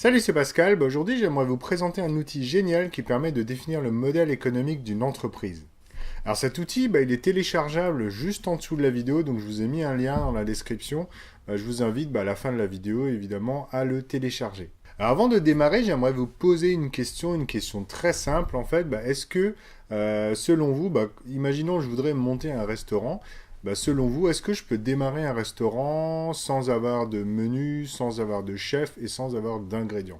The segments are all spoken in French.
Salut, c'est Pascal. Aujourd'hui, j'aimerais vous présenter un outil génial qui permet de définir le modèle économique d'une entreprise. Alors cet outil, il est téléchargeable juste en dessous de la vidéo, donc je vous ai mis un lien dans la description. Je vous invite à la fin de la vidéo, évidemment, à le télécharger. Alors avant de démarrer, j'aimerais vous poser une question très simple en fait. Est-ce que, selon vous, imaginons je voudrais monter un restaurant, selon vous, est-ce que je peux démarrer un restaurant sans avoir de menu, sans avoir de chef et sans avoir d'ingrédients?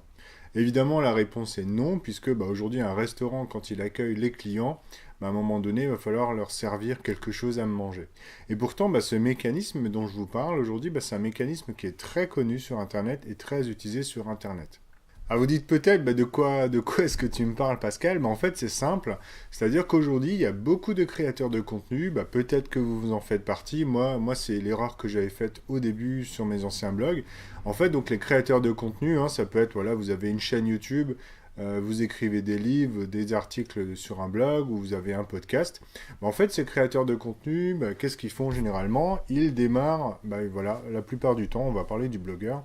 Évidemment, la réponse est non, puisque aujourd'hui, un restaurant, quand il accueille les clients, à un moment donné, il va falloir leur servir quelque chose à manger. Et pourtant, ce mécanisme dont je vous parle aujourd'hui, c'est un mécanisme qui est très connu sur Internet et très utilisé sur Internet. Ah, vous dites peut-être, de quoi est-ce que tu me parles, Pascal? En fait, c'est simple. C'est-à-dire qu'aujourd'hui, il y a beaucoup de créateurs de contenu. Peut-être que vous en faites partie. Moi, c'est l'erreur que j'avais faite au début sur mes anciens blogs. En fait, donc les créateurs de contenu, ça peut être, voilà, vous avez une chaîne YouTube, vous écrivez des livres, des articles sur un blog, ou vous avez un podcast. En fait, ces créateurs de contenu, qu'est-ce qu'ils font généralement? Ils démarrent, voilà, la plupart du temps, on va parler du blogueur.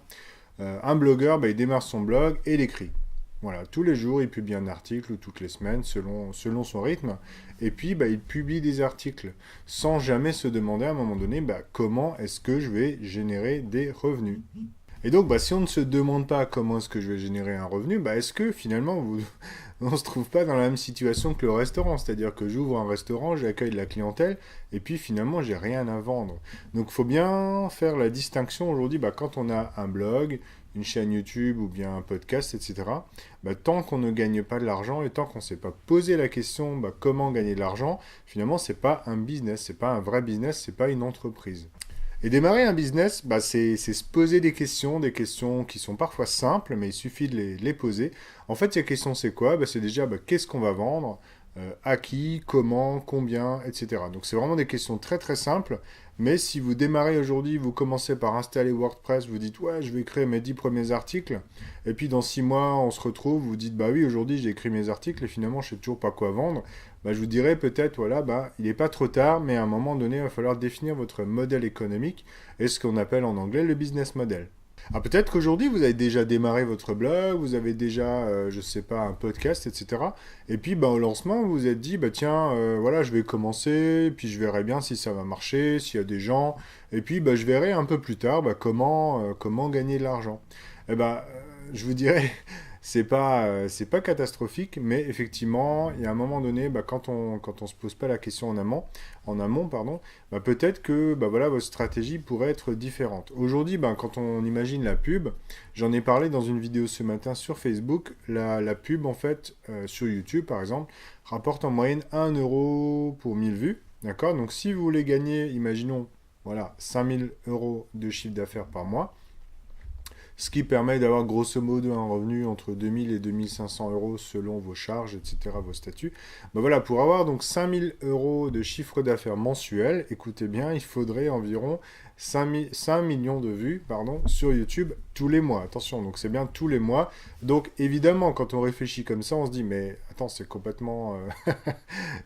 Un blogueur, il démarre son blog et il écrit. Voilà, tous les jours, il publie un article ou toutes les semaines selon son rythme. Et puis, il publie des articles sans jamais se demander à un moment donné comment est-ce que je vais générer des revenus. Et donc, si on ne se demande pas comment est-ce que je vais générer un revenu, est-ce que finalement, on ne se trouve pas dans la même situation que le restaurant? C'est-à-dire que j'ouvre un restaurant, j'accueille de la clientèle, et puis finalement, j'ai rien à vendre. Donc, il faut bien faire la distinction aujourd'hui, quand on a un blog, une chaîne YouTube ou bien un podcast, etc., tant qu'on ne gagne pas de l'argent et tant qu'on ne s'est pas posé la question comment gagner de l'argent, finalement, c'est pas un business, c'est pas un vrai business, c'est pas une entreprise. Et démarrer un business, c'est se poser des questions qui sont parfois simples, mais il suffit de les poser. En fait, ces questions, c'est quoi? C'est déjà qu'est-ce qu'on va vendre, à qui, comment, combien, etc. Donc c'est vraiment des questions très très simples, mais si vous démarrez aujourd'hui, vous commencez par installer WordPress, vous dites ouais, je vais créer mes 10 premiers articles, et puis dans 6 mois, on se retrouve, vous dites bah oui, aujourd'hui j'ai écrit mes articles, et finalement je sais toujours pas quoi vendre, je vous dirais peut-être, voilà, il n'est pas trop tard, mais à un moment donné, il va falloir définir votre modèle économique et ce qu'on appelle en anglais le business model. Alors peut-être qu'aujourd'hui, vous avez déjà démarré votre blog, vous avez déjà, je ne sais pas, un podcast, etc. Et puis au lancement, vous vous êtes dit, tiens, voilà, je vais commencer, puis je verrai bien si ça va marcher, s'il y a des gens, et puis je verrai un peu plus tard comment gagner de l'argent. Eh je vous dirais, c'est pas catastrophique, mais effectivement, il y a un moment donné, quand on se pose pas la question en amont, pardon, peut-être que voilà, votre stratégie pourrait être différente. Aujourd'hui, quand on imagine la pub, j'en ai parlé dans une vidéo ce matin sur Facebook, la pub en fait sur YouTube par exemple rapporte en moyenne 1 euro pour 1000 vues, d'accord? Donc si vous voulez gagner, imaginons, voilà, 5000 euros de chiffre d'affaires par mois, ce qui permet d'avoir grosso modo un revenu entre 2000 et 2500 euros selon vos charges, etc., vos statuts. Voilà, pour avoir donc 5000 euros de chiffre d'affaires mensuel, écoutez bien, il faudrait environ 5 millions de vues sur YouTube tous les mois. Attention, donc c'est bien tous les mois. Donc évidemment, quand on réfléchit comme ça, on se dit, mais attends, c'est complètement,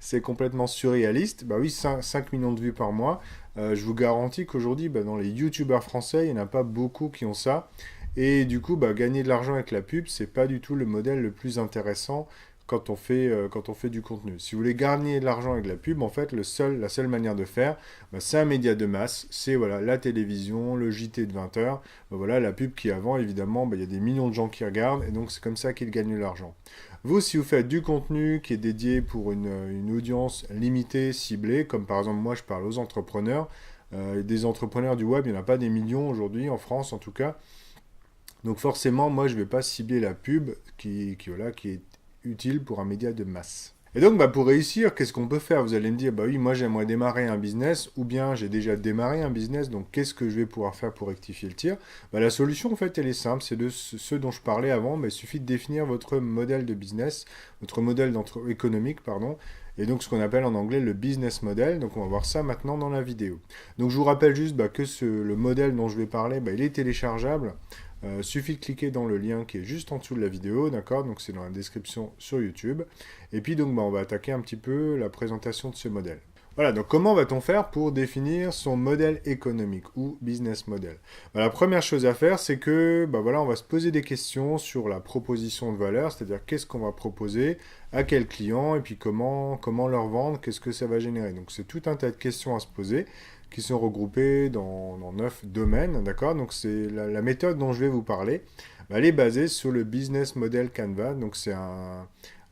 c'est complètement surréaliste. Oui, 5 millions de vues par mois. Je vous garantis qu'aujourd'hui, dans les YouTubeurs français, il n'y en a pas beaucoup qui ont ça. Et du coup, gagner de l'argent avec la pub, c'est pas du tout le modèle le plus intéressant quand on fait du contenu. Si vous voulez gagner de l'argent avec la pub, en fait, la seule manière de faire, c'est un média de masse, c'est voilà, la télévision, le JT de 20 heures, voilà, la pub qui avant, évidemment, il y a des millions de gens qui regardent, et donc c'est comme ça qu'ils gagnent de l'argent. Vous, si vous faites du contenu qui est dédié pour une audience limitée, ciblée, comme par exemple moi je parle aux entrepreneurs, des entrepreneurs du web, il n'y en a pas des millions aujourd'hui, en France en tout cas, donc forcément, moi, je ne vais pas cibler la pub voilà, qui est utile pour un média de masse. Et donc, pour réussir, qu'est-ce qu'on peut faire? Vous allez me dire, oui, moi, j'aimerais démarrer un business, ou bien j'ai déjà démarré un business, donc qu'est-ce que je vais pouvoir faire pour rectifier le tir? La solution, en fait, elle est simple, c'est de ce dont je parlais avant, il suffit de définir votre modèle de business, votre modèle économique, pardon, et donc ce qu'on appelle en anglais le business model. Donc on va voir ça maintenant dans la vidéo. Donc je vous rappelle juste que le modèle dont je vais parler, il est téléchargeable. Suffit de cliquer dans le lien qui est juste en dessous de la vidéo, d'accord? Donc c'est dans la description sur YouTube. Et puis donc on va attaquer un petit peu la présentation de ce modèle. Voilà, donc comment va-t-on faire pour définir son modèle économique ou business model? La première chose à faire, c'est que voilà, on va se poser des questions sur la proposition de valeur, c'est-à-dire qu'est-ce qu'on va proposer, à quel client, et puis comment leur vendre, qu'est-ce que ça va générer. Donc c'est tout un tas de questions à se poser qui sont regroupées dans 9 domaines, d'accord? Donc c'est la méthode dont je vais vous parler, elle est basée sur le business model Canva, donc c'est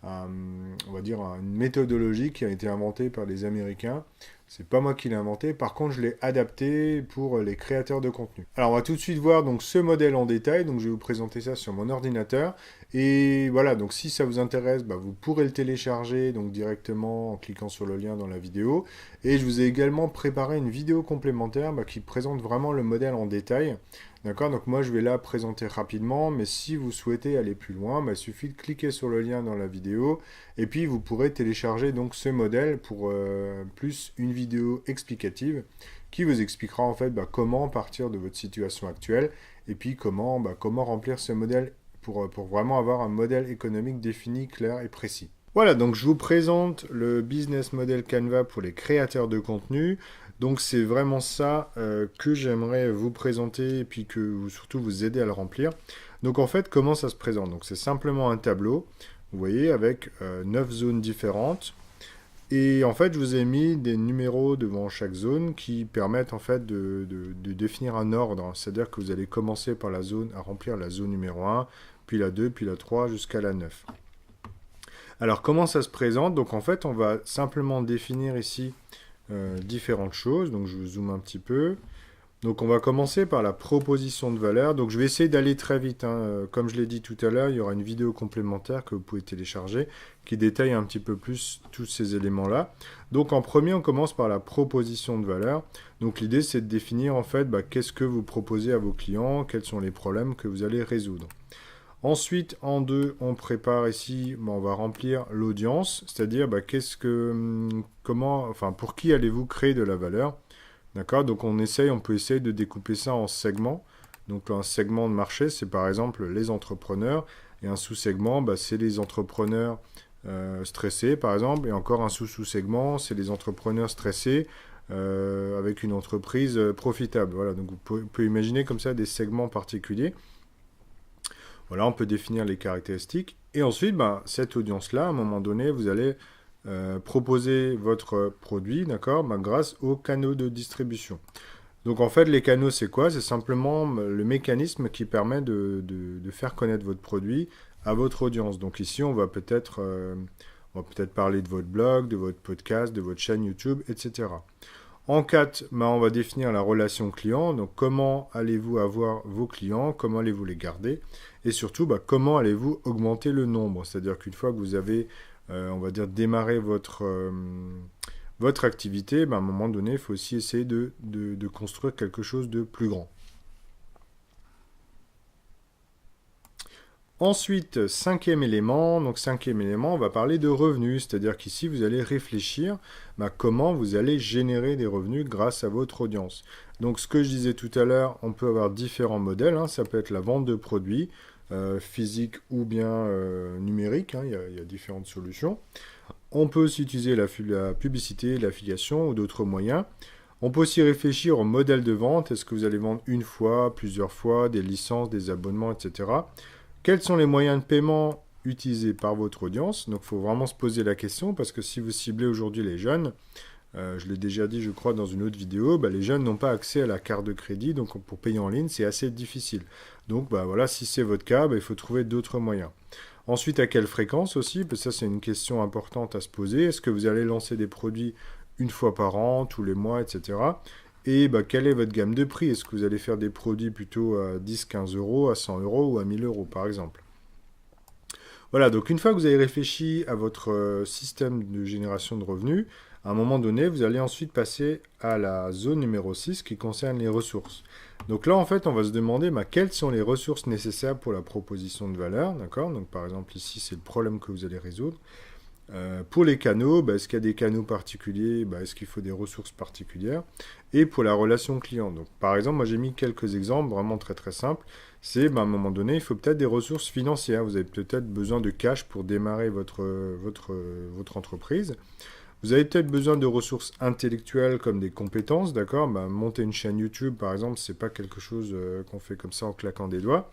on va dire une méthodologie qui a été inventée par les Américains. C'est pas moi qui l'ai inventé, par contre je l'ai adapté pour les créateurs de contenu. Alors on va tout de suite voir donc ce modèle en détail, donc je vais vous présenter ça sur mon ordinateur. Et voilà, donc si ça vous intéresse, vous pourrez le télécharger donc directement en cliquant sur le lien dans la vidéo. Et je vous ai également préparé une vidéo complémentaire qui présente vraiment le modèle en détail. D'accord, donc moi je vais la présenter rapidement, mais si vous souhaitez aller plus loin, il suffit de cliquer sur le lien dans la vidéo, et puis vous pourrez télécharger donc ce modèle pour plus une vidéo explicative qui vous expliquera en fait comment partir de votre situation actuelle, et puis comment remplir ce modèle pour vraiment avoir un modèle économique défini, clair et précis. Voilà, donc je vous présente le business model Canva pour les créateurs de contenu. Donc c'est vraiment ça que j'aimerais vous présenter et puis surtout vous aider à le remplir. Donc en fait, comment ça se présente? Donc c'est simplement un tableau, vous voyez, avec 9 zones différentes. Et en fait, je vous ai mis des numéros devant chaque zone qui permettent en fait de définir un ordre. C'est-à-dire que vous allez commencer par à remplir la zone numéro 1, puis la 2, puis la 3 jusqu'à la 9. Alors comment ça se présente? Donc en fait, on va simplement définir ici différentes choses. Donc je vous zoome un petit peu. Donc on va commencer par la proposition de valeur. Donc je vais essayer d'aller très vite. Comme je l'ai dit tout à l'heure, il y aura une vidéo complémentaire que vous pouvez télécharger qui détaille un petit peu plus tous ces éléments-là. Donc en premier, on commence par la proposition de valeur. Donc l'idée, c'est de définir en fait qu'est-ce que vous proposez à vos clients, quels sont les problèmes que vous allez résoudre. Ensuite, en 2, on prépare ici, on va remplir l'audience, c'est-à-dire pour qui allez-vous créer de la valeur. D'accord? Donc on peut essayer de découper ça en segments. Donc un segment de marché, c'est par exemple les entrepreneurs, et un sous-segment, c'est les entrepreneurs stressés, par exemple, et encore un sous-segment, c'est les entrepreneurs stressés avec une entreprise profitable. Voilà, donc vous pouvez imaginer comme ça des segments particuliers. Voilà, on peut définir les caractéristiques. Et ensuite, cette audience-là, à un moment donné, vous allez proposer votre produit, d'accord, grâce aux canaux de distribution. Donc en fait, les canaux, c'est quoi? C'est simplement le mécanisme qui permet de faire connaître votre produit à votre audience. Donc ici, on va peut-être parler de votre blog, de votre podcast, de votre chaîne YouTube, etc. En 4, on va définir la relation client. Donc comment allez-vous avoir vos clients, comment allez-vous les garder, et surtout comment allez-vous augmenter le nombre. C'est-à-dire qu'une fois que vous avez, on va dire, démarré votre activité, à un moment donné, il faut aussi essayer de construire quelque chose de plus grand. Ensuite, cinquième élément, on va parler de revenus, c'est-à-dire qu'ici, vous allez réfléchir comment vous allez générer des revenus grâce à votre audience. Donc, ce que je disais tout à l'heure, on peut avoir différents modèles, ça peut être la vente de produits, physiques ou bien numériques, il y a différentes solutions. On peut aussi utiliser la publicité, l'affiliation ou d'autres moyens. On peut aussi réfléchir au modèle de vente, est-ce que vous allez vendre une fois, plusieurs fois, des licences, des abonnements, etc. Quels sont les moyens de paiement utilisés par votre audience? Donc, il faut vraiment se poser la question, parce que si vous ciblez aujourd'hui les jeunes, je l'ai déjà dit, je crois, dans une autre vidéo, les jeunes n'ont pas accès à la carte de crédit, donc pour payer en ligne, c'est assez difficile. Donc, voilà, si c'est votre cas, il faut trouver d'autres moyens. Ensuite, à quelle fréquence aussi? Parce que ça, c'est une question importante à se poser. Est-ce que vous allez lancer des produits une fois par an, tous les mois, etc. Et quelle est votre gamme de prix? Est-ce que vous allez faire des produits plutôt à 10, 15 euros, à 100 euros ou à 1000 euros par exemple? Voilà, donc une fois que vous avez réfléchi à votre système de génération de revenus, à un moment donné, vous allez ensuite passer à la zone numéro 6 qui concerne les ressources. Donc là, en fait, on va se demander quelles sont les ressources nécessaires pour la proposition de valeur, d'accord? Donc par exemple, ici, c'est le problème que vous allez résoudre. Pour les canaux, est-ce qu'il y a des canaux particuliers? Est-ce qu'il faut des ressources particulières? Et pour la relation client. Donc, par exemple, moi j'ai mis quelques exemples vraiment très très simples. C'est à un moment donné, il faut peut-être des ressources financières. Vous avez peut-être besoin de cash pour démarrer votre entreprise. Vous avez peut-être besoin de ressources intellectuelles comme des compétences, d'accord? Monter une chaîne YouTube, par exemple, c'est pas quelque chose qu'on fait comme ça en claquant des doigts.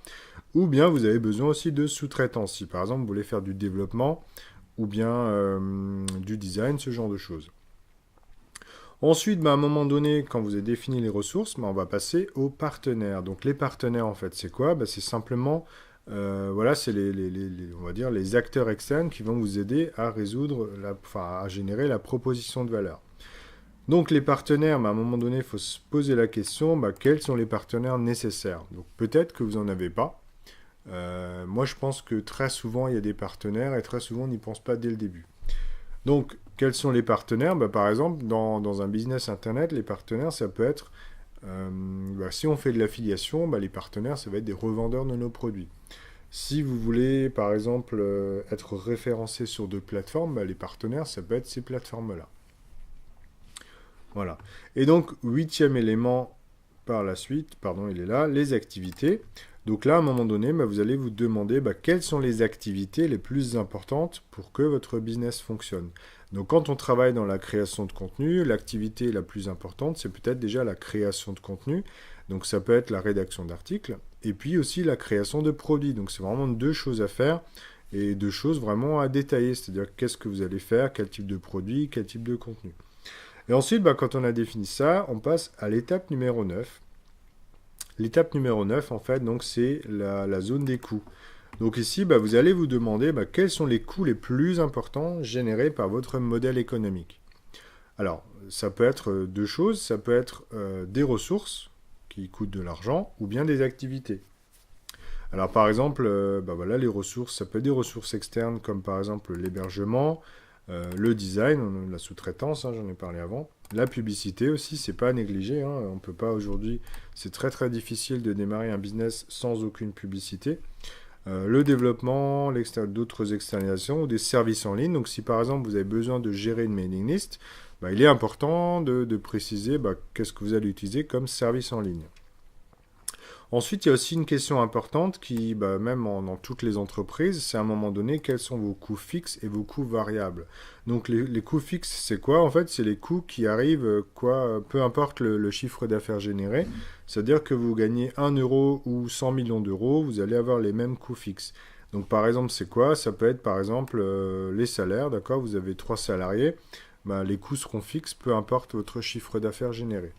Ou bien vous avez besoin aussi de sous-traitance, si par exemple vous voulez faire du développement ou bien du design, ce genre de choses. Ensuite, à un moment donné, quand vous avez défini les ressources, on va passer aux partenaires. Donc les partenaires, en fait, c'est quoi? C'est simplement, voilà, c'est on va dire les acteurs externes qui vont vous aider à résoudre, à générer la proposition de valeur. Donc les partenaires, à un moment donné, il faut se poser la question, quels sont les partenaires nécessaires? Donc peut-être que vous n'en avez pas. Moi, je pense que très souvent, il y a des partenaires et très souvent, on n'y pense pas dès le début. Donc, quels sont les partenaires? Par exemple, dans un business Internet, les partenaires, ça peut être, si on fait de l'affiliation, les partenaires, ça va être des revendeurs de nos produits. Si vous voulez, par exemple, être référencé sur d'autres plateformes, les partenaires, ça peut être ces plateformes-là. Voilà. Et donc, 8e élément par la suite, pardon, il est là, les activités. Donc là, à un moment donné, vous allez vous demander quelles sont les activités les plus importantes pour que votre business fonctionne. Donc quand on travaille dans la création de contenu, l'activité la plus importante, c'est peut-être déjà la création de contenu. Donc ça peut être la rédaction d'articles, et puis aussi la création de produits. Donc c'est vraiment deux choses à faire, et deux choses vraiment à détailler. C'est-à-dire qu'est-ce que vous allez faire, quel type de produit, quel type de contenu. Et ensuite, quand on a défini ça, on passe à l'étape numéro 9. L'étape numéro 9, en fait, donc c'est la zone des coûts. Donc ici, vous allez vous demander quels sont les coûts les plus importants générés par votre modèle économique. Alors, ça peut être deux choses. Ça peut être des ressources qui coûtent de l'argent ou bien des activités. Alors, par exemple, voilà, les ressources, ça peut être des ressources externes comme par exemple l'hébergement, le design, la sous-traitance, j'en ai parlé avant. La publicité aussi, c'est pas à négliger. On peut pas aujourd'hui, c'est très très difficile de démarrer un business sans aucune publicité. Le développement, d'autres externalisations ou des services en ligne. Donc si par exemple vous avez besoin de gérer une mailing list, il est important de préciser qu'est-ce que vous allez utiliser comme service en ligne. Ensuite, il y a aussi une question importante qui, même dans toutes les entreprises, c'est à un moment donné, quels sont vos coûts fixes et vos coûts variables. Donc les coûts fixes, c'est quoi? En fait, c'est les coûts qui arrivent, peu importe le chiffre d'affaires généré. C'est-à-dire que vous gagnez 1 euro ou 100 millions d'euros, vous allez avoir les mêmes coûts fixes. Donc par exemple, c'est quoi? Ça peut être par exemple les salaires, d'accord? Vous avez 3 salariés, les coûts seront fixes, peu importe votre chiffre d'affaires généré.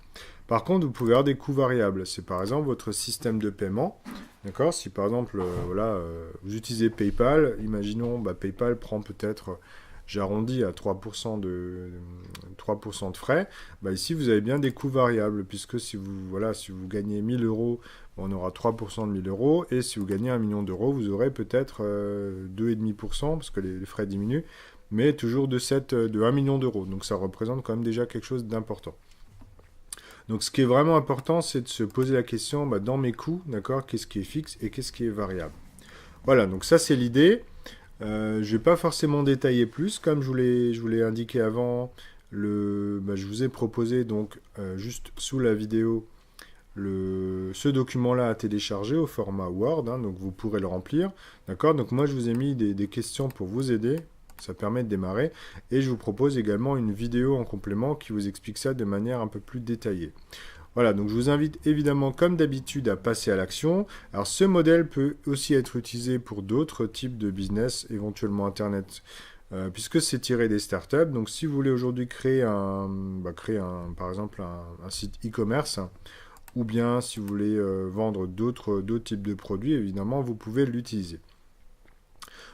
Par contre, vous pouvez avoir des coûts variables. C'est par exemple votre système de paiement. D'accord? Si par exemple, vous utilisez PayPal, imaginons, PayPal prend peut-être, j'arrondis à 3% de frais. Ici, vous avez bien des coûts variables, puisque si vous gagnez 1000 euros, on aura 3% de 1000 euros. Et si vous gagnez 1 million d'euros, vous aurez peut-être 2,5%, parce que les frais diminuent, mais toujours de 1 million d'euros. Donc ça représente quand même déjà quelque chose d'important. Donc ce qui est vraiment important, c'est de se poser la question, dans mes coûts, d'accord, qu'est-ce qui est fixe et qu'est-ce qui est variable. Voilà, donc ça c'est l'idée. Je ne vais pas forcément détailler plus, comme je vous l'ai indiqué avant, je vous ai proposé donc juste sous la vidéo ce document-là à télécharger au format Word, donc vous pourrez le remplir, d'accord. Donc moi je vous ai mis des questions pour vous aider. Ça permet de démarrer. Et je vous propose également une vidéo en complément qui vous explique ça de manière un peu plus détaillée. Voilà, donc je vous invite évidemment, comme d'habitude, à passer à l'action. Alors, ce modèle peut aussi être utilisé pour d'autres types de business, éventuellement Internet, puisque c'est tiré des startups. Donc, si vous voulez aujourd'hui créer par exemple, un site e-commerce, ou bien si vous voulez vendre d'autres types de produits, évidemment, vous pouvez l'utiliser.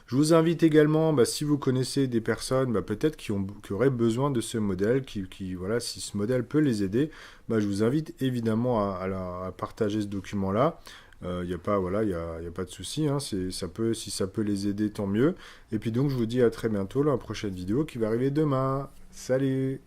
Je vous invite également, si vous connaissez des personnes peut-être qui auraient besoin de ce modèle, si ce modèle peut les aider, je vous invite évidemment à partager ce document-là. Il n'y a pas de souci, si ça peut les aider, tant mieux. Et puis donc, je vous dis à très bientôt dans la prochaine vidéo qui va arriver demain. Salut!